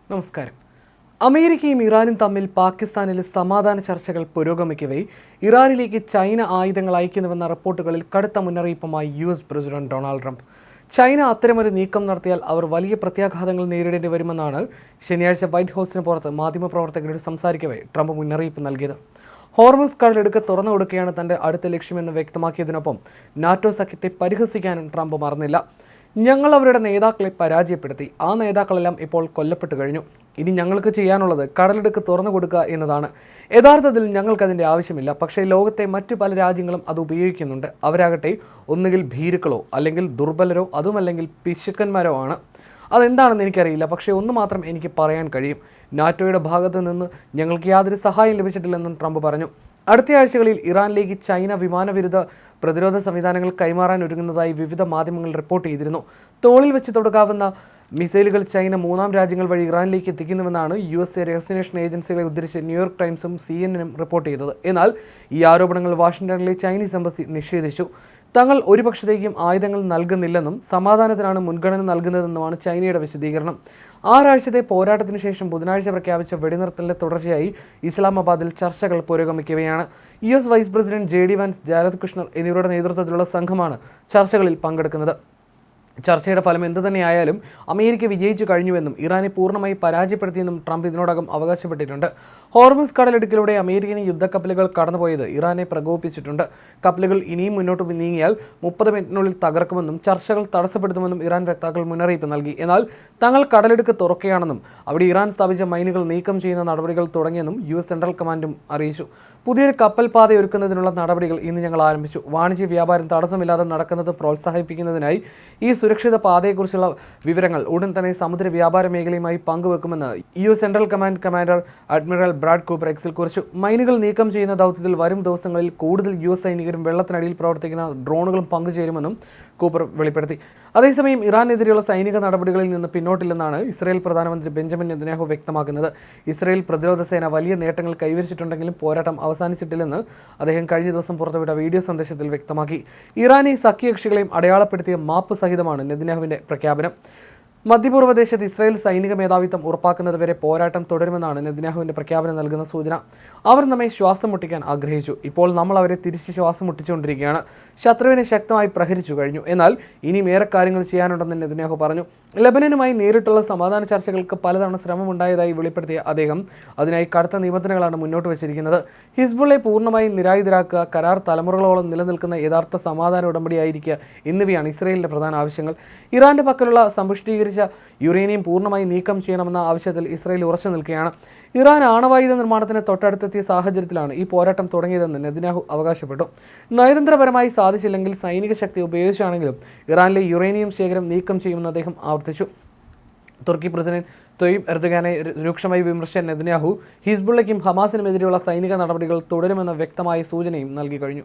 നമസ്കാരം. അമേരിക്കയും ഇറാനും തമ്മിൽ പാകിസ്ഥാനിലെ സമാധാന ചർച്ചകൾ പുരോഗമിക്കവേ ഇറാനിലേക്ക് ചൈന ആയുധങ്ങൾ അയക്കുന്നുവെന്ന റിപ്പോർട്ടുകളിൽ കടുത്ത മുന്നറിയിപ്പുമായി US. President Donald Trump. China അത്തരമൊരു നീക്കം നടത്തിയാൽ അവർ വലിയ പ്രത്യാഘാതങ്ങൾ നേരിടേണ്ടി വരുമെന്നാണ് ശനിയാഴ്ച വൈറ്റ് ഹൗസിന് പുറത്ത് മാധ്യമപ്രവർത്തകരോട് സംസാരിക്കവേ ട്രംപ് മുന്നറിയിപ്പ് നൽകിയത്. ഹോർമുസ് കടലിടുക്ക് തുറന്നു കൊടുക്കുകയാണ് തന്റെ അടുത്ത ലക്ഷ്യമെന്ന് വ്യക്തമാക്കിയതിനൊപ്പം നാറ്റോ സഖ്യത്തെ പരിഹസിക്കാനും ട്രംപ് മറന്നില്ല. ഞങ്ങൾ അവരുടെ നേതാക്കളെ പരാജയപ്പെടുത്തി. ആ നേതാക്കളെല്ലാം ഇപ്പോൾ കൊല്ലപ്പെട്ടു കഴിഞ്ഞു. ഇനി ഞങ്ങൾക്ക് ചെയ്യാനുള്ളത് കടലിടുക്ക് തുറന്നു കൊടുക്കുക എന്നതാണ്. യഥാർത്ഥത്തിൽ ഞങ്ങൾക്കതിൻ്റെ ആവശ്യമില്ല. പക്ഷേ ലോകത്തെ മറ്റു പല രാജ്യങ്ങളും അത് ഉപയോഗിക്കുന്നുണ്ട്. അവരാകട്ടെ ഒന്നുകിൽ ഭീരുക്കളോ അല്ലെങ്കിൽ ദുർബലരോ അതുമല്ലെങ്കിൽ പിശുക്കന്മാരോ ആണ്. അതെന്താണെന്ന് എനിക്കറിയില്ല. പക്ഷേ ഒന്ന് മാത്രം എനിക്ക് പറയാൻ കഴിയും: നാറ്റോയുടെ ഭാഗത്തു നിന്ന് ഞങ്ങൾക്ക് യാതൊരു സഹായം ലഭിച്ചിട്ടില്ലെന്നും ട്രംപ് പറഞ്ഞു. അടുത്ത ആഴ്ചകളിൽ ഇറാനിലേക്ക് ചൈന വിമാനവിരുദ്ധ പ്രതിരോധ സംവിധാനങ്ങൾ കൈമാറാൻ ഒരുങ്ങുന്നതായി വിവിധ മാധ്യമങ്ങൾ റിപ്പോർട്ട് ചെയ്തിരുന്നു. തോളിൽ വെച്ച് തൊടുക്കാവുന്ന മിസൈലുകൾ ചൈന മൂന്നാം രാജ്യങ്ങൾ വഴി ഇറാനിലേക്ക് എത്തിക്കുന്നുവെന്നാണ് യു.എസ്. രഹസ്യാന്വേഷണ ഏജൻസികളെ ഉദ്ധരിച്ച് ന്യൂയോർക്ക് ടൈംസും CNN-ഉം റിപ്പോർട്ട് ചെയ്തത്. എന്നാൽ ഈ ആരോപണങ്ങൾ വാഷിംഗ്ടണിലെ ചൈനീസ് എംബസി നിഷേധിച്ചു. തങ്ങൾ ഒരു പക്ഷത്തേക്കും ആയുധങ്ങൾ നൽകുന്നില്ലെന്നും സമാധാനത്തിനാണ് മുൻഗണന നൽകുന്നതെന്നുമാണ് ചൈനയുടെ വിശദീകരണം. 6 ആഴ്ചത്തെ പോരാട്ടത്തിന് ശേഷം ബുധനാഴ്ച പ്രഖ്യാപിച്ച വെടിനിർത്തലിന്റെ തുടർച്ചയായി ഇസ്ലാമാബാദിൽ ചർച്ചകൾ പുരോഗമിക്കുകയാണ്. US. Vice president JD Vance, Jared Kushner എന്നിവരുടെ നേതൃത്വത്തിലുള്ള സംഘമാണ് ചർച്ചകളിൽ പങ്കെടുക്കുന്നത്. ചർച്ചയുടെ ഫലം എന്തുതന്നെയായാലും അമേരിക്ക വിജയിച്ചു കഴിഞ്ഞുവെന്നും ഇറാനെ പൂർണ്ണമായി പരാജയപ്പെടുത്തിയെന്നും ട്രംപ് ഇതിനോടകം അവകാശപ്പെട്ടിട്ടുണ്ട്. ഹോർമുസ് കടലിടുക്കിലൂടെ അമേരിക്കൻ യുദ്ധക്കപ്പലുകൾ കടന്നുപോയത് ഇറാനെ പ്രകോപിപ്പിച്ചിട്ടുണ്ട്. കപ്പലുകൾ ഇനിയും മുന്നോട്ട് നീങ്ങിയാൽ 30 മിനിറ്റിനുള്ളിൽ തകർക്കുമെന്നും ചർച്ചകൾ തടസ്സപ്പെടുത്തുമെന്നും ഇറാൻ വക്താക്കൾ മുന്നറിയിപ്പ് നൽകി. എന്നാൽ തങ്ങൾ കടലിടുക്ക് തുറക്കുകയാണെന്നും അവിടെ ഇറാൻ സ്ഥാപിച്ച മൈനുകൾ നീക്കം ചെയ്യുന്ന നടപടികൾ തുടങ്ങിയെന്നും U.S. സെൻട്രൽ കമാൻഡും അറിയിച്ചു. പുതിയൊരു കപ്പൽ പാത ഒരുക്കുന്നതിനുള്ള നടപടികൾ ഇന്ന് ഞങ്ങൾ ആരംഭിച്ചു. വാണിജ്യ വ്യാപാരം തടസ്സമില്ലാതെ നടക്കുന്നത് പ്രോത്സാഹിപ്പിക്കുന്നതിനായി ഈ സുരക്ഷിത പാതയെക്കുറിച്ചുള്ള വിവരങ്ങൾ ഉടൻ തന്നെ സമുദ്ര വ്യാപാര മേഖലയുമായി പങ്കുവെക്കുമെന്ന് U.S. Central command commander admiral Brad Cooper എക്സിൽ കുറിച്ചു. മൈനുകൾ നീക്കം ചെയ്യുന്ന ദൗത്യത്തിൽ വരും ദിവസങ്ങളിൽ കൂടുതൽ U.S. സൈനികരും വെള്ളത്തിനടിയിൽ പ്രവർത്തിക്കുന്ന ഡ്രോണുകളും പങ്കുചേരുമെന്നും കൂപ്പർ വെളിപ്പെടുത്തി. അതേസമയം ഇറാനെതിരെയുള്ള സൈനിക നടപടികളിൽ നിന്ന് പിന്നോട്ടില്ലെന്നാണ് ഇസ്രായേൽ പ്രധാനമന്ത്രി ബെഞ്ചമിൻ നെതന്യാഹു വ്യക്തമാക്കുന്നത്. ഇസ്രായേൽ പ്രതിരോധ സേന വലിയ നേട്ടങ്ങൾ കൈവരിച്ചിട്ടുണ്ടെങ്കിലും പോരാട്ടം അവസാനിച്ചിട്ടില്ലെന്ന് അദ്ദേഹം കഴിഞ്ഞ ദിവസം പുറത്തുവിട്ട വീഡിയോ സന്ദേശത്തിൽ വ്യക്തമാക്കി. ഇറാനി സഖ്യകക്ഷികളെയും അടയാളപ്പെടുത്തിയ മാപ്പ് സഹിതമാണ് നെതന്യാഹുവിന്റെ പ്രഖ്യാപനം. മധ്യപൂർവ്വദേശത്ത് ഇസ്രായേൽ സൈനിക മേധാവിത്വം ഉറപ്പാക്കുന്നതുവരെ പോരാട്ടം തുടരുമെന്നാണ് നെതന്യാഹുവിന്റെ പ്രഖ്യാപനം നൽകുന്ന സൂചന. അവർ നമ്മെ ശ്വാസം മുട്ടിക്കാൻ ആഗ്രഹിച്ചു. ഇപ്പോൾ നമ്മൾ അവരെ തിരിച്ച് ശ്വാസം മുട്ടിച്ചുകൊണ്ടിരിക്കുകയാണ്. ശത്രുവിനെ ശക്തമായി പ്രഹരിച്ചു കഴിഞ്ഞു. എന്നാൽ ഇനിയും ഏറെ കാര്യങ്ങൾ ചെയ്യാനുണ്ടെന്ന് നെതന്യാഹു പറഞ്ഞു. ലെബനനുമായി നേരിട്ടുള്ള സമാധാന ചർച്ചകൾക്ക് പലതവണ ശ്രമമുണ്ടായതായി വെളിപ്പെടുത്തിയ അദ്ദേഹം അതിനായി കടുത്ത നിബന്ധനകളാണ് മുന്നോട്ട് വച്ചിരിക്കുന്നത്. ഹിസ്ബുള്ളയെ പൂർണ്ണമായും നിരായുധരാക്കുക, കരാർ തലമുറകളോളം നിലനിൽക്കുന്ന യഥാർത്ഥ സമാധാന ഉടമ്പടിയായിരിക്കുക എന്നിവയാണ് ഇസ്രായേലിന്റെ പ്രധാന ആവശ്യങ്ങൾ. ഇറാന്റെ പക്കലുള്ള സമ്പുഷ്ടീകരിച്ച യുറേനിയം പൂർണ്ണമായി നീക്കം ചെയ്യണമെന്ന ആവശ്യത്തിൽ ഇസ്രായേൽ ഉറച്ചു നിൽക്കുകയാണ്. ഇറാൻ ആണവായുധ നിർമ്മാണത്തിന് തൊട്ടടുത്തെത്തിയ സാഹചര്യത്തിലാണ് ഈ പോരാട്ടം തുടങ്ങിയതെന്ന് നെതന്യാഹു അവകാശപ്പെട്ടു. നയതന്ത്രപരമായി സാധിച്ചില്ലെങ്കിൽ സൈനിക ശക്തി ഉപയോഗിച്ചാണെങ്കിലും ഇറാനിലെ യുറേനിയം ശേഖരം നീക്കം ചെയ്യുമെന്ന് അദ്ദേഹം ആവർത്തിച്ചു. തുർക്കി പ്രസിഡന്റ് തൊയ്യിബ് എർദോഗാനെ രൂക്ഷമായി വിമർശിച്ച നെതന്യാഹു ഹിസ്ബുള്ളയ്ക്കും ഹമാസിനുമെതിരെയുള്ള സൈനിക നടപടികൾ തുടരുമെന്ന വ്യക്തമായ സൂചനയും നൽകി കഴിഞ്ഞു.